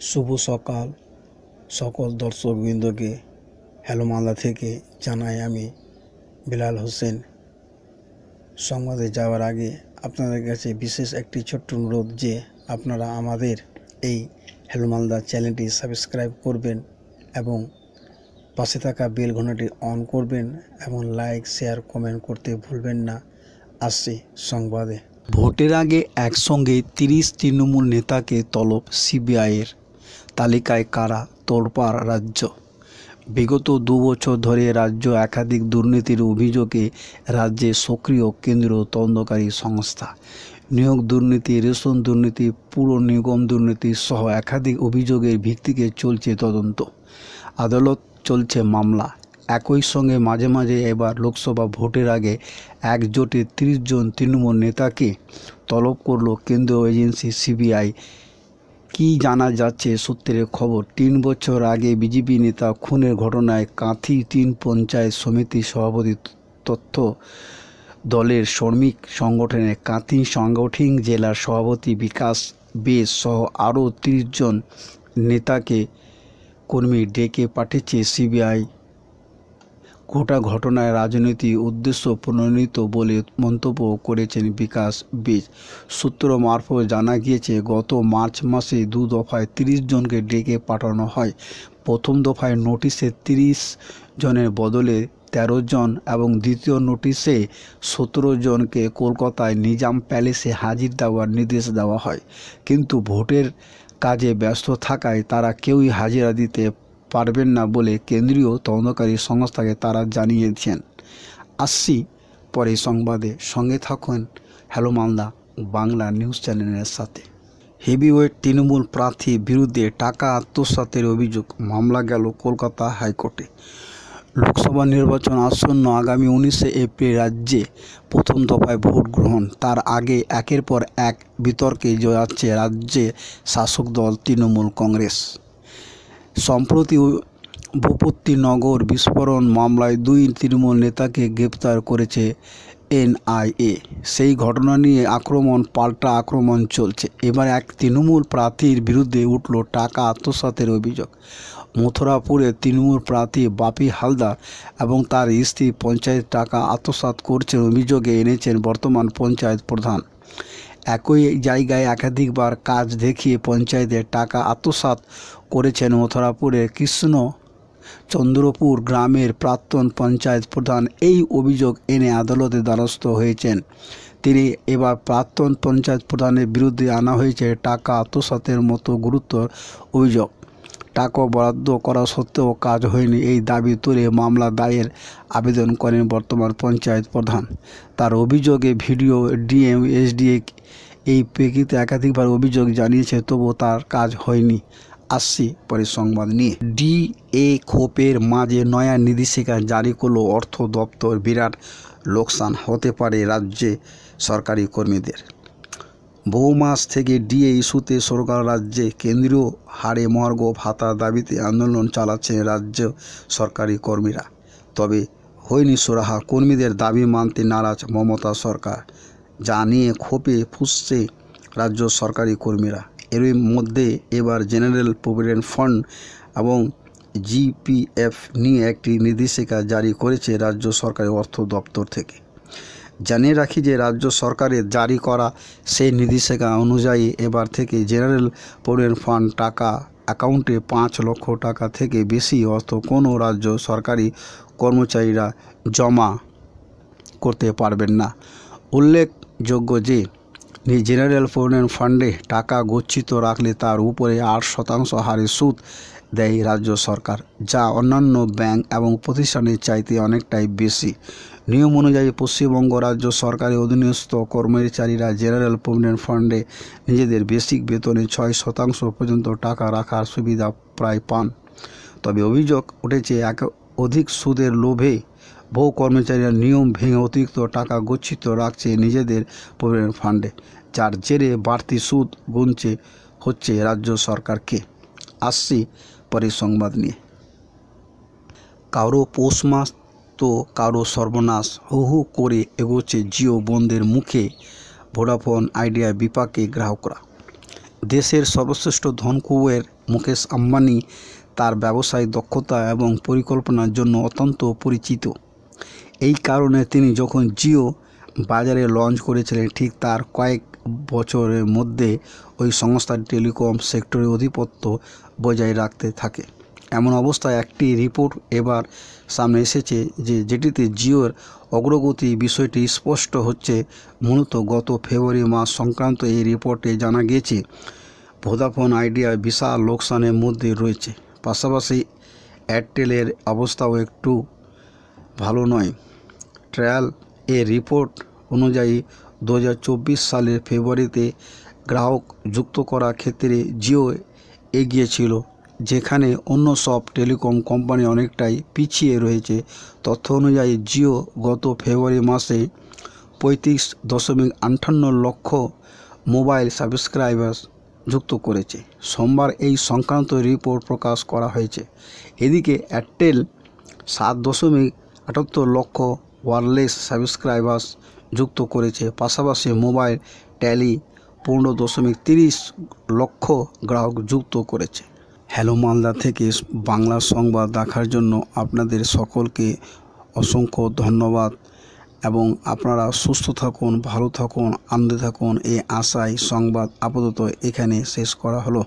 শুভ সকাল সকল দর্শকবৃন্দকে হ্যালো মালদা থেকে জানাই আমি বিলাল হোসেন। সংবাদে যাওয়ার আগে আপনাদের কাছে বিশেষ একটি ছোট্ট অনুরোধ যে আপনারা আমাদের এই হ্যালো মালদা চ্যানেলটি সাবস্ক্রাইব করবেন এবং পাশে থাকা বেল ঘন্টাটি অন করবেন এবং লাইক শেয়ার কমেন্ট করতে ভুলবেন না। আসছি সংবাদে। ভোটের আগে একসঙ্গে 30 তৃণমূল নেতাকে তলব সিবিআইয়ের তালিকায় কারা তোলপাড় রাজ্য। বিগত 2 বছর ধরে রাজ্য একাধিক দুর্নীতির অভিযোগে রাজ্যে সক্রিয় কেন্দ্রীয় তদন্তকারী সংস্থা। নিয়োগ দুর্নীতি, রেশন দুর্নীতি, পুর নিগম দুর্নীতি সহ একাধিক অভিযোগের ভিত্তিতে চলছে তদন্ত। আদালত চলছে মামলা। একই সঙ্গে মাঝে মাঝে এবার লোকসভা ভোটের আগে একজোটে 30 জন তৃণমূল নেতাকে তলব করল কেন্দ্রীয় এজেন্সি সিবিআই। কি জানা যাচ্ছে সূত্রের খবর, 3 বছর আগে বিজেপি নেতা খুনের ঘটনায় কাঁথি 3 পঞ্চায়েত সমিতির সভাপতি, তথ্য দলের শ্রমিক সংগঠনের কাঁথি সাংগঠনিক জেলার সভাপতি বিকাশ বেশ সহ আরও 30 জন নেতাকে কর্মী ডেকে পাঠিয়েছে সিবিআই। গোটা ঘটনায় রাজনৈতিক উদ্দেশ্য প্রণোদিত বলে মন্তব্য করেছেন বিকাশ বেশ। সূত্র মারফত জানা গিয়েছে, গত মার্চ মাসে 2 দফায় 30 জনকে ডেকে পাঠানো হয়। প্রথম দফায় নোটিশে 30 জনের বদলে 13 জন এবং দ্বিতীয় নোটিশে 17 জনকে কলকাতায় নিজাম প্যালেসে হাজির দেওয়ার নির্দেশ দেওয়া হয়। কিন্তু ভোটের কাজে ব্যস্ত থাকায় তারা কেউই হাজিরা দিতে পারবেন না বলে কেন্দ্রীয় তদন্তকারী সংস্থাকে তারা জানিয়েছেন। আসছি পরে সংবাদে, সঙ্গে থাকুন হ্যালো মালদা বাংলা নিউজ চ্যানেলের সাথে। হেভিওয়েট তৃণমূল প্রার্থীর বিরুদ্ধে টাকা আত্মসাতের অভিযোগ, মামলা গেল কলকাতা হাইকোর্টে। লোকসভা নির্বাচন আসন্ন, আগামী 19শে এপ্রিল রাজ্যে প্রথম দফায় ভোট গ্রহণ। তার আগে একের পর এক বিতর্কে যাচ্ছে রাজ্যে শাসক দল তৃণমূল কংগ্রেস। সম্প্রতি ভূপতিনগর বিস্ফোরণ মামলায় 2 তৃণমূল নেতাকে গ্রেপ্তার করেছে এনআইএ। সেই ঘটনা নিয়ে পাল্টা আক্রমণ চলছে। এবার এক তৃণমূল প্রার্থীর বিরুদ্ধে উঠল টাকা আত্মসাতের অভিযোগ। মথুরাপুরের তৃণমূল প্রার্থী বাপি হালদার এবং তার স্ত্রী পঞ্চায়েত টাকা আত্মসাৎ করছেন অভিযোগে এনেছেন বর্তমান পঞ্চায়েত প্রধান। একই জায়গায় একাধিকবার কাজ দেখিয়ে পঞ্চায়েতের টাকা আত্মসাৎ করেছেন মথুরাপুরের কৃষ্ণচন্দ্রপুর গ্রামের প্রাক্তন পঞ্চায়েত প্রধান। এই অভিযোগ এনে আদালতের দ্বারস্থ হয়েছেন তিনি। এবার প্রাক্তন পঞ্চায়েত প্রধানের বিরুদ্ধে আনা হয়েছে টাকা আত্মসাতের মতো গুরুতর অভিযোগ। টাকা বরাদ্দ করা সত্ত্বেও কাজ হয়নি, এই দাবি তুলে মামলা দায়ের আবেদন করেন বর্তমান পঞ্চায়েত প্রধান। তার অভিযোগে ভিডিও ডিএম এসডিএ এই প্রেক্ষিতে একাধিকবার অভিযোগ জানিয়েছে, তবুও তার কাজ হয়নি। আসছি পরে সংবাদ নিয়ে। ডিএ ক্ষোভের মাঝে নয়া নির্দেশিকা জারি করলো অর্থ দপ্তর, বিরাট লোকসান হতে পারে রাজ্যে সরকারি কর্মীদের। বহু মাস থেকে ডিএ ইস্যুতে সরকার রাজ্যে কেন্দ্রীয় হারে মহার্ঘ ভাতা দাবিতে আন্দোলন চালাচ্ছে রাজ্য সরকারি কর্মীরা। তবে হয়নি সুরাহা, কর্মীদের দাবি মানতে নারাজ মমতা সরকার, যা নিয়ে ক্ষোভে ফুঁসছে রাজ্য সরকারি কর্মীরা। এর মধ্যে এবার জেনারেল প্রভিডেন্ট ফান্ড এবং জিপিএফ নিয়ে একটি নির্দেশিকা জারি করেছে রাজ্য সরকারি অর্থ দপ্তর থেকে। জানিয়ে রাখি যে রাজ্য সরকারের জারি করা সেই নির্দেশিকা অনুযায়ী এবার থেকে জেনারেল প্রভিডেন্ট ফান্ড টাকা অ্যাকাউন্টে 5 লক্ষ টাকা থেকে বেশি অর্থ কোনো রাজ্য সরকারি কর্মচারীরা জমা করতে পারবেন না। উল্লেখযোগ্য যে জেনারেল প্রভিডেন্ট ফান্ডে টাকা গচ্ছিত রাখলে তার উপরে 8% হারে সুদ দেয় রাজ্য সরকার, যা অন্যান্য ব্যাংক এবং প্রতিষ্ঠানের চাইতে অনেকটাই বেশি। নিয়ম অনুযায়ী পশ্চিমবঙ্গ রাজ্য সরকারের অধীনস্থ কর্মচারীরা জেনারেল প্রভিডেন্ট ফান্ডে নিজেদের বেসিক বেতনে 6% পর্যন্ত টাকা রাখার সুবিধা প্রায় পান। তবে অভিযোগ উঠেছে অধিক সুদের লোভে বহু কর্মচারীরা নিয়ম ভেঙে অতিরিক্ত টাকা গচ্ছিত রাখছে নিজেদের প্রভিডেন্ট ফান্ডে, যার জেরে বাড়তি সুদ গুনতে হচ্ছে রাজ্য সরকারকে। আসছি পরে সংবাদ নিয়ে। কারো পৌষ মাস তো কারো সর্বনাশ, হু করে এগোচ্ছে জিও বন্ধের মুখে ভোডাফোন আইডিয়া বিপাকে গ্রাহকরা। দেশের সর্বশ্রেষ্ঠ ধনকুবের মুকেশ আম্বানি তার ব্যবসায়িক দক্ষতা এবং পরিকল্পনার জন্য অত্যন্ত পরিচিত। এই কারণে তিনি যখন জিও বাজারে লঞ্চ করেছিলেন, ঠিক তার কয়েক বছরের মধ্যে ওই সংস্থার টেলিকম সেক্টরে আধিপত্য বজায় রাখতে থাকে। এমন অবস্থায় একটি রিপোর্ট এবার সামনে এসেছে যেটিতে জিওর অগ্রগতি বিষয়টি স্পষ্ট হচ্ছে। মূলত গত ফেব্রুয়ারি মাস সংক্রান্ত এই রিপোর্টে জানা গিয়েছে ভোদাফোন আইডিয়া বিশাল লোকসানের মধ্যে রয়েছে। পাশাপাশি এয়ারটেলের অবস্থাও একটু ভালো নয়। ট্রায়াল এ রিপোর্ট অনুযায়ী 2024 সালের ফেব্রুয়ারিতে গ্রাহক যুক্ত করার ক্ষেত্রে জিও এগিয়ে ছিল, যেখানে অন্য সব টেলিকম কোম্পানি অনেকটাই পিছিয়ে রয়েছে। তথ্য অনুযায়ী জিও গত ফেব্রুয়ারি মাসে 35.58 লক্ষ মোবাইল সাবস্ক্রাইবার যুক্ত করেছে। সোমবার এই সংক্রান্ত রিপোর্ট প্রকাশ করা হয়েছে। এদিকে এয়ারটেল 7.78 লক্ষ ওয়্যারলেস সাবস্ক্রাইবার্স যুক্ত করেছে। পাশাপাশি মোবাইল ট্যালি 15.30 লক্ষ গ্রাহক যুক্ত করেছে। হ্যালো মালদা থেকে বাংলা সংবাদ দেখার জন্য আপনাদের সকলকে অসংখ্য ধন্যবাদ এবং আপনারা সুস্থ থাকুন, ভালো থাকুন, আনন্দে থাকুন এই আশায় সংবাদ আপাতত এখানে শেষ করা হলো।